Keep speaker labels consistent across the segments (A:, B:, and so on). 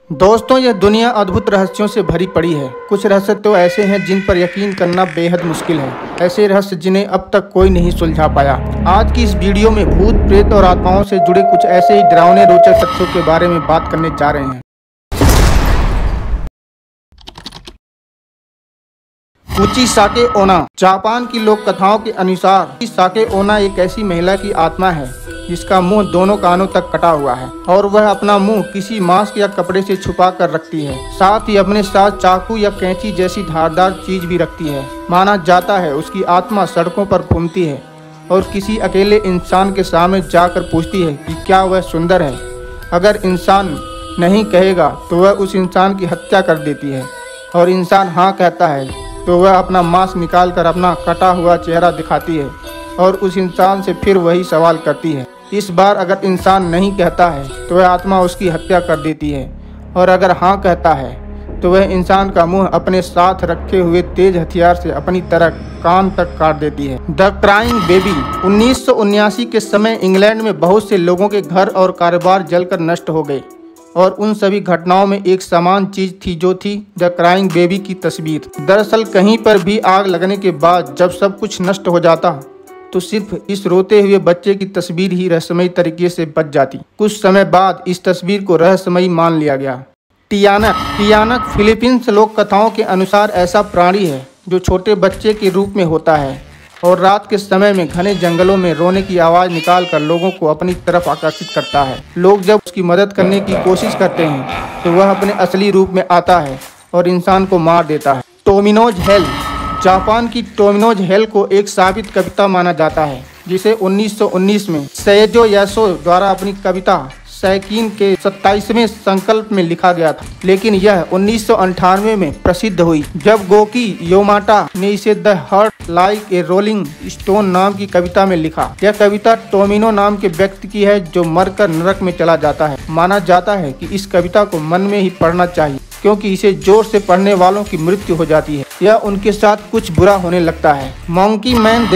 A: दोस्तों, यह दुनिया अद्भुत रहस्यों से भरी पड़ी है। कुछ रहस्य तो ऐसे हैं जिन पर यकीन करना बेहद मुश्किल है। ऐसे रहस्य जिन्हें अब तक कोई नहीं सुलझा पाया। आज की इस वीडियो में भूत, प्रेत और आत्माओं से जुड़े कुछ ऐसे ही डरावने रोचक तथ्यों के बारे में बात करने जा रहे हैं। उची साके ओना। जापान की लोक कथाओं के अनुसार साके ओना एक ऐसी महिला की आत्मा है जिसका मुंह दोनों कानों तक कटा हुआ है और वह अपना मुंह किसी मास्क या कपड़े से छुपा कर रखती है। साथ ही अपने साथ चाकू या कैंची जैसी धारदार चीज भी रखती है। माना जाता है उसकी आत्मा सड़कों पर घूमती है और किसी अकेले इंसान के सामने जाकर पूछती है कि क्या वह सुंदर है। अगर इंसान नहीं कहेगा तो वह उस इंसान की हत्या कर देती है और इंसान हाँ कहता है तो वह अपना मास्क निकाल कर अपना कटा हुआ चेहरा दिखाती है और उस इंसान से फिर वही सवाल करती है। इस बार अगर इंसान नहीं कहता है तो वह आत्मा उसकी हत्या कर देती है और अगर हाँ कहता है तो वह इंसान का मुंह अपने साथ रखे हुए तेज हथियार से अपनी तरह कान तक काट देती है। The crying baby. 1979 के समय इंग्लैंड में बहुत से लोगों के घर और कारोबार जलकर नष्ट हो गए और उन सभी घटनाओं में एक समान चीज थी जो थी द क्राइंग बेबी की तस्वीर। दरअसल कहीं पर भी आग लगने के बाद जब सब कुछ नष्ट हो जाता तो सिर्फ इस रोते हुए बच्चे की तस्वीर ही रहस्यमयी तरीके से बच जाती। कुछ समय बाद इस तस्वीर को रहस्यमयी मान लिया गया। टियानक फिलीपींस लोक कथाओं के अनुसार ऐसा प्राणी है जो छोटे बच्चे के रूप में होता है और रात के समय में घने जंगलों में रोने की आवाज़ निकालकर लोगों को अपनी तरफ आकर्षित करता है। लोग जब उसकी मदद करने की कोशिश करते हैं तो वह अपने असली रूप में आता है और इंसान को मार देता है। Tomino's hello. जापान की टोमिनोज हेल को एक साबित कविता माना जाता है जिसे 1919 में सेजो यासो द्वारा अपनी कविता सैकिन के 27वें संकल्प में लिखा गया था, लेकिन यह 1998 में प्रसिद्ध हुई जब गोकी योमाटा ने इसे the heart like a rolling stone नाम की कविता में लिखा। यह कविता टोमिनो नाम के व्यक्ति की है जो मरकर नरक में चला जाता है। माना जाता है कि इस कविता को मन में ही पढ़ना चाहिए क्योंकि इसे जोर से पढ़ने वालों की मृत्यु हो जाती है या उनके साथ कुछ बुरा होने लगता है। मंकी मैन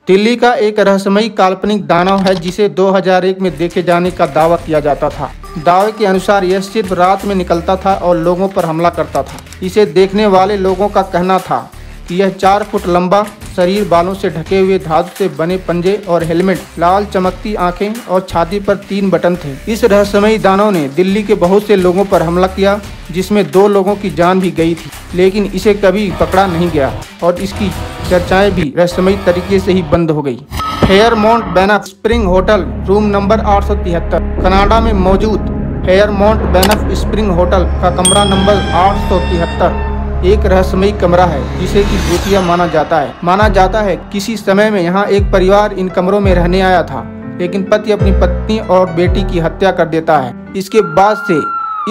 A: दिल्ली का एक रहस्यमयी काल्पनिक दानव है जिसे 2001 में देखे जाने का दावा किया जाता था। दावे के अनुसार यह सिर्फ रात में निकलता था और लोगों पर हमला करता था। इसे देखने वाले लोगों का कहना था कि यह 4 फुट लंबा शरीर, बालों से ढके हुए धातु से बने पंजे और हेलमेट, लाल चमकती आंखें और छाती पर 3 बटन थे। इस रहस्यमयी दानव ने दिल्ली के बहुत से लोगों पर हमला किया जिसमें 2 लोगों की जान भी गई थी, लेकिन इसे कभी पकड़ा नहीं गया और इसकी चर्चाएं भी रहस्यमयी तरीके से ही बंद हो गई। Fairmont Banff spring hotel, room number 873। Canada में मौजूद फेयरमाउंट बैनफ स्प्रिंग होटल का कमरा नंबर 873 एक रहस्यमयी कमरा है जिसे कि भूतिया माना जाता है। किसी समय में यहाँ एक परिवार इन कमरों में रहने आया था, लेकिन पति अपनी पत्नी और बेटी की हत्या कर देता है। इसके बाद से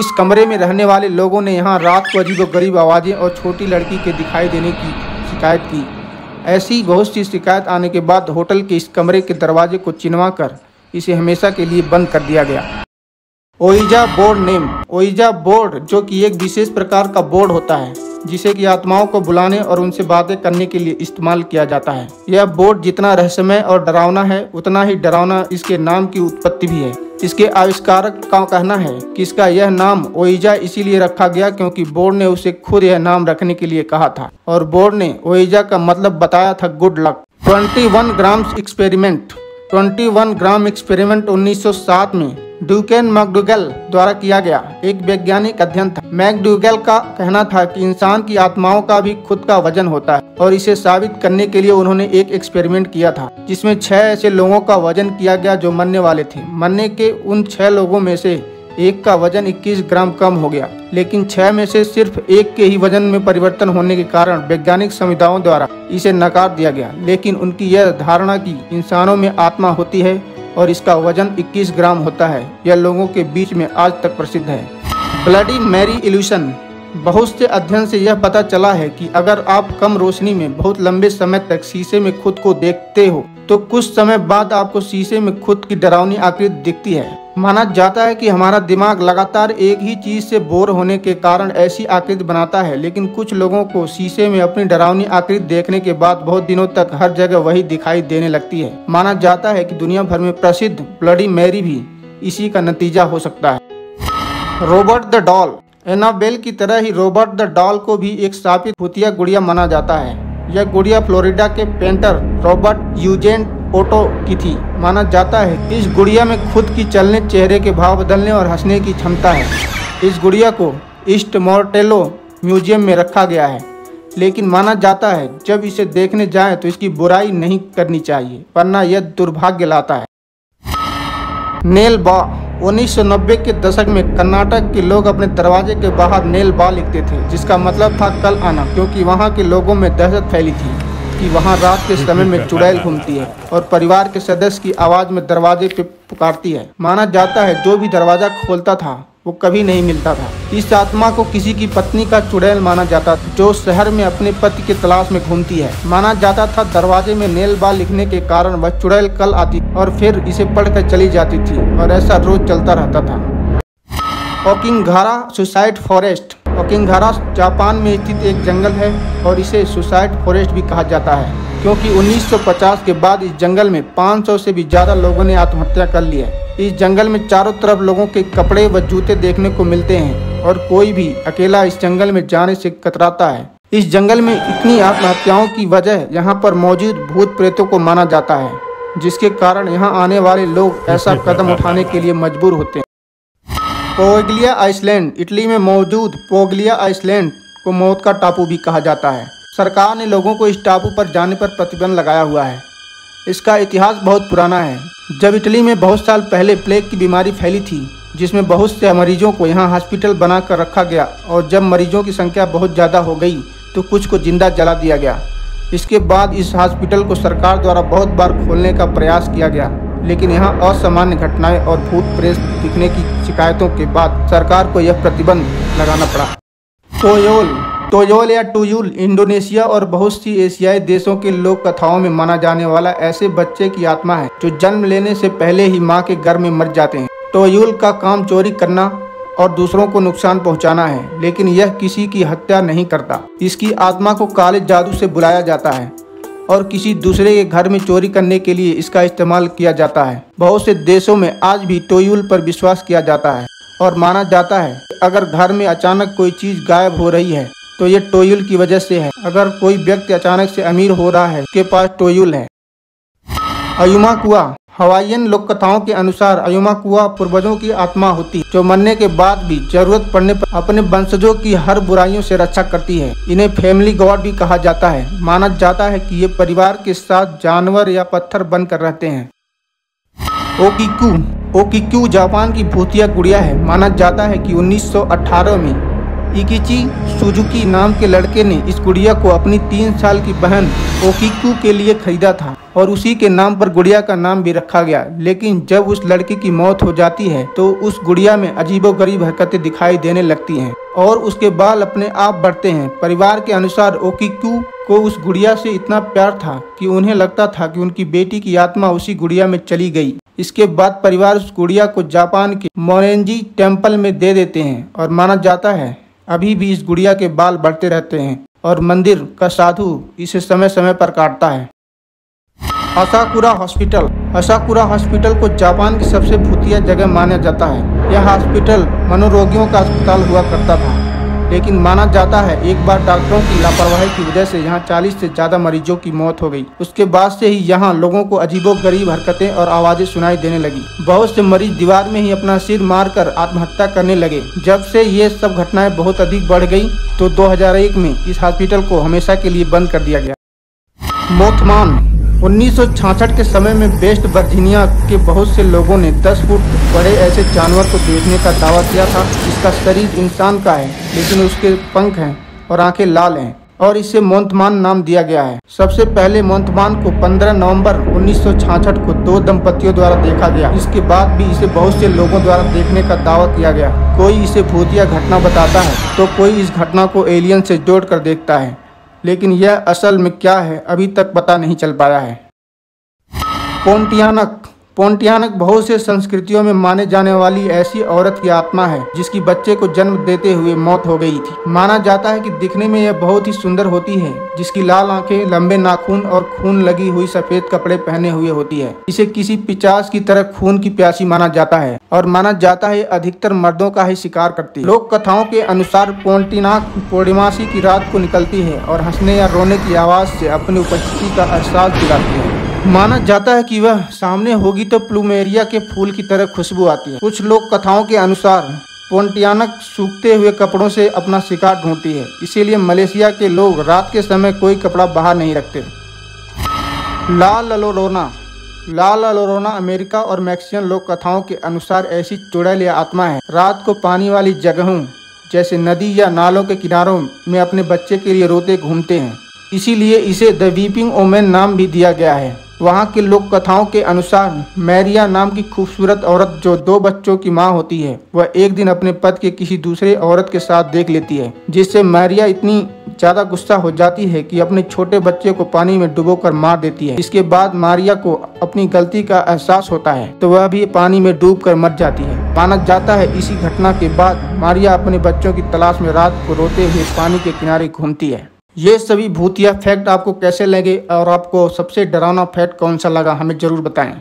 A: इस कमरे में रहने वाले लोगों ने यहाँ रात को अजीबोगरीब आवाज़ें और छोटी लड़की के दिखाई देने की शिकायत की। ऐसी बहुत सी शिकायत आने के बाद होटल के इस कमरे के दरवाजे को चिनवा कर इसे हमेशा के लिए बंद कर दिया गया। ओइजा बोर्ड नेम। ओइजा बोर्ड जो कि एक विशेष प्रकार का बोर्ड होता है जिसे कि आत्माओं को बुलाने और उनसे बातें करने के लिए इस्तेमाल किया जाता है। यह बोर्ड जितना रहस्यमय और डरावना है उतना ही डरावना इसके नाम की उत्पत्ति भी है। इसके आविष्कारक का कहना है कि इसका यह नाम ओइजा इसीलिए रखा गया क्योंकि बोर्ड ने उसे खुद यह नाम रखने के लिए कहा था और बोर्ड ने ओइजा का मतलब बताया था गुड लक। 21 ग्राम एक्सपेरिमेंट 1907 में ड्यूकेन मैकडूगल द्वारा किया गया एक वैज्ञानिक अध्ययन था। मैकडूगल का कहना था कि इंसान की आत्माओं का भी खुद का वजन होता है और इसे साबित करने के लिए उन्होंने एक एक्सपेरिमेंट किया था जिसमें 6 ऐसे लोगों का वजन किया गया जो मरने वाले थे। मरने के उन 6 लोगों में से एक का वजन 21 ग्राम कम हो गया, लेकिन 6 में से सिर्फ एक के ही वजन में परिवर्तन होने के कारण वैज्ञानिक समुदायों द्वारा इसे नकार दिया गया। लेकिन उनकी यह धारणा कि इंसानों में आत्मा होती है और इसका वजन 21 ग्राम होता है, यह लोगों के बीच में आज तक प्रसिद्ध है। Bloody Mary illusion. बहुत से अध्ययन से यह पता चला है कि अगर आप कम रोशनी में बहुत लंबे समय तक शीशे में खुद को देखते हो तो कुछ समय बाद आपको शीशे में खुद की डरावनी आकृति दिखती है। माना जाता है कि हमारा दिमाग लगातार एक ही चीज से बोर होने के कारण ऐसी आकृति बनाता है, लेकिन कुछ लोगों को शीशे में अपनी डरावनी आकृति देखने के बाद बहुत दिनों तक हर जगह वही दिखाई देने लगती है। माना जाता है कि दुनिया भर में प्रसिद्ध ब्लडी मैरी भी इसी का नतीजा हो सकता है। Robert the doll. एनाबेल की तरह ही रोबर्ट द डॉल को भी एक शापित भूतिया गुड़िया माना जाता है। यह गुड़िया फ्लोरिडा के पेंटर रॉबर्ट यूजेन ओटो की थी। माना जाता है इस गुड़िया में खुद की चलने, चेहरे के भाव बदलने और हंसने की क्षमता है। इस गुड़िया को ईस्ट मोर्टेलो म्यूजियम में रखा गया है, लेकिन माना जाता है जब इसे देखने जाएं तो इसकी बुराई नहीं करनी चाहिए, वरना यह दुर्भाग्य लाता है। नेल बा। 1990 के दशक में कर्नाटक के लोग अपने दरवाजे के बाहर नेल बा लिखते थे, जिसका मतलब था कल आना, क्योंकि वहां के लोगों में दहशत फैली थी कि वहां रात के समय में चुड़ैल घूमती है और परिवार के सदस्य की आवाज में दरवाजे पे पुकारती है। माना जाता है जो भी दरवाजा खोलता था वो कभी नहीं मिलता था। इस आत्मा को किसी की पत्नी का चुड़ैल माना जाता था जो शहर में अपने पति की तलाश में घूमती है। माना जाता था दरवाजे में नेल बा लिखने के कारण वह चुड़ैल कल आती और फिर इसे पढ़कर चली जाती थी, और ऐसा रोज चलता रहता था। ओकिंगारा सुसाइड फॉरेस्ट। ओकिंगारा जापान में स्थित एक जंगल है और इसे सुसाइड फॉरेस्ट भी कहा जाता है, क्योंकि 1950 के बाद इस जंगल में 500 से भी ज़्यादा लोगों ने आत्महत्या कर ली है। इस जंगल में चारों तरफ लोगों के कपड़े व जूते देखने को मिलते हैं और कोई भी अकेला इस जंगल में जाने से कतराता है। इस जंगल में इतनी आत्महत्याओं की वजह यहाँ पर मौजूद भूत प्रेतों को माना जाता है, जिसके कारण यहाँ आने वाले लोग ऐसा कदम उठाने के लिए मजबूर होते हैं। पोगलिया आइसलैंड। इटली में मौजूद पोगलिया आइसलैंड को मौत का टापू भी कहा जाता है। सरकार ने लोगों को इस टापू पर जाने पर प्रतिबंध लगाया हुआ है। इसका इतिहास बहुत पुराना है। जब इटली में बहुत साल पहले प्लेग की बीमारी फैली थी, जिसमें बहुत से मरीजों को यहाँ हॉस्पिटल बनाकर रखा गया, और जब मरीजों की संख्या बहुत ज़्यादा हो गई तो कुछ को जिंदा जला दिया गया। इसके बाद इस हॉस्पिटल को सरकार द्वारा बहुत बार खोलने का प्रयास किया गया, लेकिन यहाँ असामान्य घटनाएं और भूत प्रेत दिखने की शिकायतों के बाद सरकार को यह प्रतिबंध लगाना पड़ा। टोयोल या टुयुल इंडोनेशिया और बहुत सी एशियाई देशों के लोक कथाओं में माना जाने वाला ऐसे बच्चे की आत्मा है जो जन्म लेने से पहले ही माँ के गर्भ में मर जाते हैं। टोयुल का काम चोरी करना और दूसरों को नुकसान पहुंचाना है, लेकिन यह किसी की हत्या नहीं करता। इसकी आत्मा को काले जादू से बुलाया जाता है और किसी दूसरे के घर में चोरी करने के लिए इसका इस्तेमाल किया जाता है। बहुत से देशों में आज भी टोयुल पर विश्वास किया जाता है और माना जाता है अगर घर में अचानक कोई चीज गायब हो रही है तो ये टोयुल की वजह से है। अगर कोई व्यक्ति अचानक से अमीर हो रहा है, उसके पास टोयुल है। अयुमा कुआ। हवाईयन लोक कथाओं के अनुसार अयुमा कुआ पूर्वजों की आत्मा होती है जो मरने के बाद भी जरूरत पड़ने पर अपने वंशजों की हर बुराइयों से रक्षा करती है। इन्हें फैमिली गॉड भी कहा जाता है। माना जाता है कि ये परिवार के साथ जानवर या पत्थर बनकर रहते हैं। ओकिक्यू जापान की भूतिया गुड़िया है। माना जाता है कि 1918 में इकिची सुजुकी नाम के लड़के ने इस गुड़िया को अपनी 3 साल की बहन ओकिक्यू के लिए खरीदा था और उसी के नाम पर गुड़िया का नाम भी रखा गया। लेकिन जब उस लड़की की मौत हो जाती है तो उस गुड़िया में अजीबोगरीब हरकतें दिखाई देने लगती हैं और उसके बाल अपने आप बढ़ते हैं। परिवार के अनुसार ओकिक्यू को उस गुड़िया से इतना प्यार था कि उन्हें लगता था कि उनकी बेटी की आत्मा उसी गुड़िया में चली गई। इसके बाद परिवार उस गुड़िया को जापान के मोरेंजी टेम्पल में दे देते हैं और माना जाता है अभी भी इस गुड़िया के बाल बढ़ते रहते हैं और मंदिर का साधु इसे समय समय पर काटता है। असाकुरा हॉस्पिटल। असाकुरा हॉस्पिटल को जापान की सबसे भूतिया जगह माना जाता है। यह हॉस्पिटल मनोरोगियों का अस्पताल हुआ करता था, लेकिन माना जाता है एक बार डॉक्टरों की लापरवाही की वजह से यहाँ 40 से ज्यादा मरीजों की मौत हो गई। उसके बाद से ही यहाँ लोगों को अजीबोगरीब हरकतें और आवाजें सुनाई देने लगी। बहुत से मरीज दीवार में ही अपना सिर मारकर आत्महत्या करने लगे। जब से ये सब घटनाएं बहुत अधिक बढ़ गई तो 2001 में इस हॉस्पिटल को हमेशा के लिए बंद कर दिया गया। मोथमान। 1966 के समय में वेस्ट वर्जीनिया के बहुत से लोगों ने 10 फुट बड़े ऐसे जानवर को देखने का दावा किया था जिसका शरीर इंसान का है, लेकिन उसके पंख हैं और आंखें लाल हैं, और इसे मोथमान नाम दिया गया है। सबसे पहले मोथमान को 15 नवंबर 1966 को 2 दंपतियों द्वारा देखा गया। इसके बाद भी इसे बहुत से लोगों द्वारा देखने का दावा किया गया। कोई इसे भूतिया घटना बताता है तो कोई इस घटना को एलियन से जोड़कर देखता है, लेकिन यह असल में क्या है अभी तक पता नहीं चल पाया है। पोंटियानक। पोंटियानक बहुत से संस्कृतियों में माने जाने वाली ऐसी औरत की आत्मा है जिसकी बच्चे को जन्म देते हुए मौत हो गई थी। माना जाता है कि दिखने में यह बहुत ही सुंदर होती है, जिसकी लाल आंखें, लंबे नाखून और खून लगी हुई सफेद कपड़े पहने हुए होती है। इसे किसी पिशाच की तरह खून की प्यासी माना जाता है और माना जाता है अधिकतर मर्दों का ही शिकार करती है। लोक कथाओं के अनुसार पोंटियानक पूर्णिमासी की रात को निकलती है और हंसने या रोने की आवाज से अपनी उपस्थिति का एहसास दिलाती है। माना जाता है कि वह सामने होगी तो प्लूमेरिया के फूल की तरह खुशबू आती है। कुछ लोक कथाओं के अनुसार पोंटियानक सूखते हुए कपड़ों से अपना शिकार ढूंढती है, इसीलिए मलेशिया के लोग रात के समय कोई कपड़ा बाहर नहीं रखते। ला लोरोना अमेरिका और मैक्सिकन लोक कथाओं के अनुसार ऐसी चुड़ैल या आत्मा है। रात को पानी वाली जगहों जैसे नदी या नालों के किनारों में अपने बच्चे के लिए रोते घूमते हैं, इसीलिए इसे द वीपिंग ओमेन नाम भी दिया गया है। वहाँ के लोक कथाओं के अनुसार मैरिया नाम की खूबसूरत औरत जो 2 बच्चों की माँ होती है, वह एक दिन अपने पति के किसी दूसरे औरत के साथ देख लेती है, जिससे मैरिया इतनी ज्यादा गुस्सा हो जाती है कि अपने छोटे बच्चे को पानी में डुबोकर मार देती है। इसके बाद मारिया को अपनी गलती का एहसास होता है तो वह भी पानी में डूबकर मर जाती है। माना जाता है इसी घटना के बाद मारिया अपने बच्चों की तलाश में रात को रोते हुए पानी के किनारे घूमती है। ये सभी भूतिया फैक्ट आपको कैसे लगे और आपको सबसे डरावना फैक्ट कौन सा लगा, हमें जरूर बताएं।